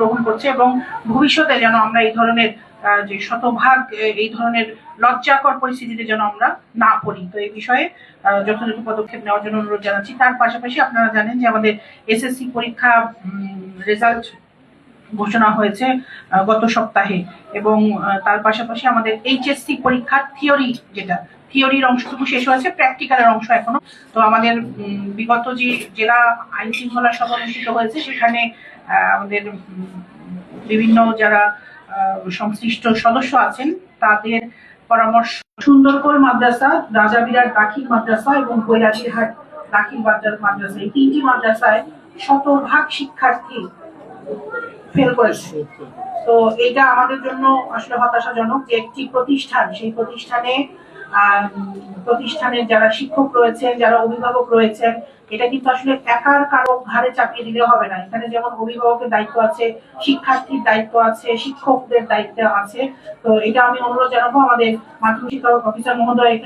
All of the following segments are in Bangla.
গ্রহণ করছে এবং ভবিষ্যতে যেন আমরা এই ধরনের যে শতভাগ এই ধরনের লজ্জাকর পরিস্থিতিতে যেন আমরা না পড়ি। তো এই বিষয়ে যথাযথ পদক্ষেপ নেওয়ার জন্য অনুরোধ জানাচ্ছি। তার পাশাপাশি আপনারা জানেন যে আমাদের এসএসসি পরীক্ষা রেজাল্ট ঘোষণা হয়েছে গত সপ্তাহে, এবং তার পাশাপাশি আমাদের এইচএসসি পরীক্ষার থিওরির অংশটুকু শেষ হয়েছে, প্র্যাকটিক্যালের অংশ এখনো। তো আমাদের বিগত যে জেলা আইন শৃঙ্খলা সভা অনুষ্ঠিত হয়েছে সেখানে আমাদের বিভিন্ন যারা সংশ্লিষ্ট সদস্য আছেন তাদের পরামর্শ সুন্দরকোল মাদ্রাসা, রাজাবিরাট দাখিল মাদ্রাসা এবং কৈলাসিরহাট দাখিল মাদ্রাসা, এই তিনটি মাদ্রাসায় শতভাগ শিক্ষার্থী ফেল করেছে। তো এটা আমাদের জন্য আসলে হতাশাজনক যে একটি প্রতিষ্ঠান, সেই প্রতিষ্ঠানের যারা শিক্ষক রয়েছেন, যারা অভিভাবক রয়েছেন, এটা কিন্তু আসলে একার কারো ঘাড়ে চাপিয়ে দিলে হবে না। এখানে যেমন অভিভাবকের দায়িত্ব আছে, শিক্ষার্থীর দায়িত্ব আছে, শিক্ষকদের দায়িত্ব আছে। তো এটা আমি অনুরোধ জানাবো আমাদের মাধ্যমিক শিক্ষা অফিসার মহোদয়,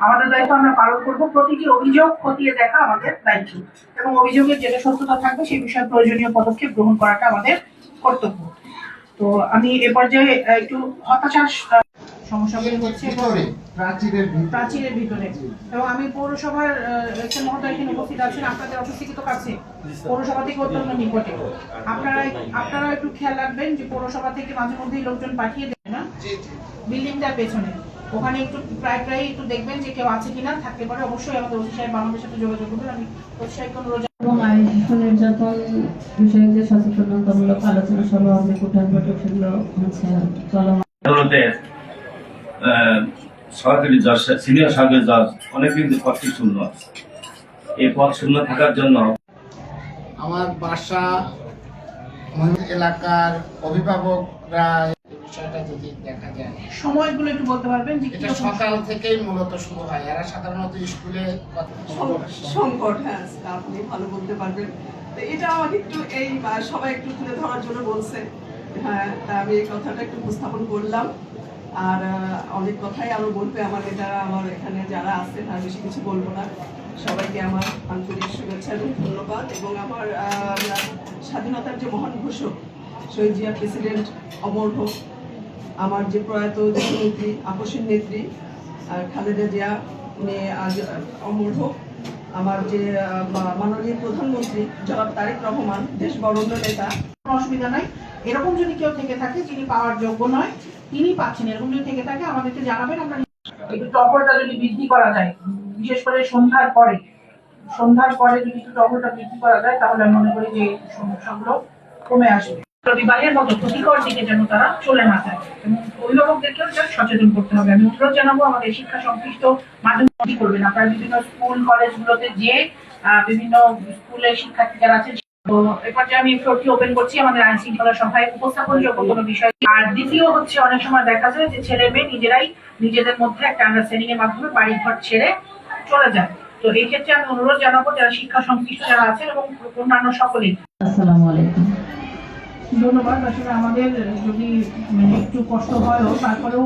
আমাদের দায়িত্ব আমরা পালন করবো। প্রতিটি অভিযোগ খতিয়ে দেখা আমাদের দায়িত্ব, এবং অভিযোগের যেটা সত্যতা থাকবে সেই বিষয়ে প্রয়োজনীয় পদক্ষেপ গ্রহণ করাটা আমাদের কর্তব্য। তো আমি এ পর্যায়ে একটু হতাশার সমস্যাগুলি হচ্ছে প্রাচীরের ভিতরে, এবং আমি পৌরসভার মহোদয় এখানে উপস্থিত আছেন, আপনাদের অফিস থেকে তো কাছে, পৌরসভা থেকে অত্যন্ত নিকটে। আপনারা একটু খেয়াল রাখবেন যে পৌরসভা থেকে মাঝে মধ্যেই লোকজন পাঠিয়ে দেয় না বিল্ডিংটার পেছনে, ওখানে একটু প্রায় একটু দেখবেন যে কেউ আছে কিনা, থাকতে পারে অবশ্যই আমাদের ওসি সাহেব আমাদের সাথে যোগাযোগ করবেন। আমি ওসি সাহেবকে অনুরোধ এবং নারী শিশু নির্যাতন বিষয়ে যে সচেতনতামূলক আলোচনা সভা হবে, কোটার বৈঠক, সেগুলো হচ্ছে চলমান। সরকারি জজ, সিনিয়র সরকারি জজ অনেক কিন্তু পদটি শূন্য আছে। এই পদ শূন্য থাকার জন্য আমার বাসা এলাকার অভিভাবকরা বিষয়টা যদি দেখা যায়, সময়গুলো একটু বলতে পারবেন যে এটা সকাল থেকেই মূলত শুরু হয়। এরা সাধারণত স্কুলে সংকট, হ্যাঁ আপনি ভালো বলতে পারবেন। তো এটা আমাকে একটু এই সবাই একটু তুলে ধরার জন্য বলছে, হ্যাঁ আমি এই কথাটা একটু উপস্থাপন করলাম। আর অনেক কথাই আরো বলবে আমার নেতারা, আমার এখানে যারা আছেন, আর বেশি কিছু বলবো না। সবাইকে আমার আন্তরিক শুভেচ্ছা এবং ধন্যবাদ। এবং আমার স্বাধীনতার যে মহান ঘোষক শহীদ জিয়া প্রেসিডেন্ট অমর হোক, আমার যে প্রয়াত দেশনেত্রী আপসীর নেত্রী খালেদা জিয়া উনি আজ অমর হোক, আমার যে মাননীয় প্রধানমন্ত্রী জনাব তারেক রহমান, দেশ বরেণ্য নেতা। অসুবিধা নাই, এরকম যদি কেউ থেকে থাকে যিনি পাওয়ার যোগ্য নয়, তিনি পাচ্ছেন, এরকম যদি থেকে থাকে আমাদেরকে জানাবেন। আমরা একটু টগলটা যদি বৃদ্ধি করা যায়, বিশেষ করে সন্ধ্যার পরে যদি একটু টগলটা বৃদ্ধি করা যায়, তাহলে আমি মনে করি যে সমস্যাগুলো কমে আসবে। বিবাহের মতো ক্ষতিকর দিকে যেন তারা চলে না যায়, এবং অভিভাবকদেরকেও সচেতন করতে হবে। আমি অনুরোধ জানাবো আমাদের শিক্ষা সংশ্লিষ্ট মাধ্যমিক করবেন আপনারা বিভিন্ন স্কুল কলেজগুলোতে, যে বিভিন্ন স্কুলের শিক্ষার্থী যারা আছেন। তো এ পর্যায়ে আমি ফ্লোরটি ওপেন করছি আমাদের আইন শৃঙ্খলা সভায় উপস্থাপনযোগ্য কোনো বিষয়। আর দ্বিতীয় হচ্ছে, অনেক সময় দেখা যায় যে ছেলে মেয়ে নিজেরাই নিজেদের মধ্যে একটা আন্ডারস্ট্যান্ডিং এর মাধ্যমে বাড়ি ঘর ছেড়ে চলে যায়। তো এই ক্ষেত্রে আমি অনুরোধ জানাবো যারা শিক্ষা সংশ্লিষ্ট যারা আছেন এবং অন্যান্য সকলেই। আসসালামু আলাইকুম। ধন্যবাদ। আসলে আমাদের যদি একটু কষ্ট হয়ও, তারপরেও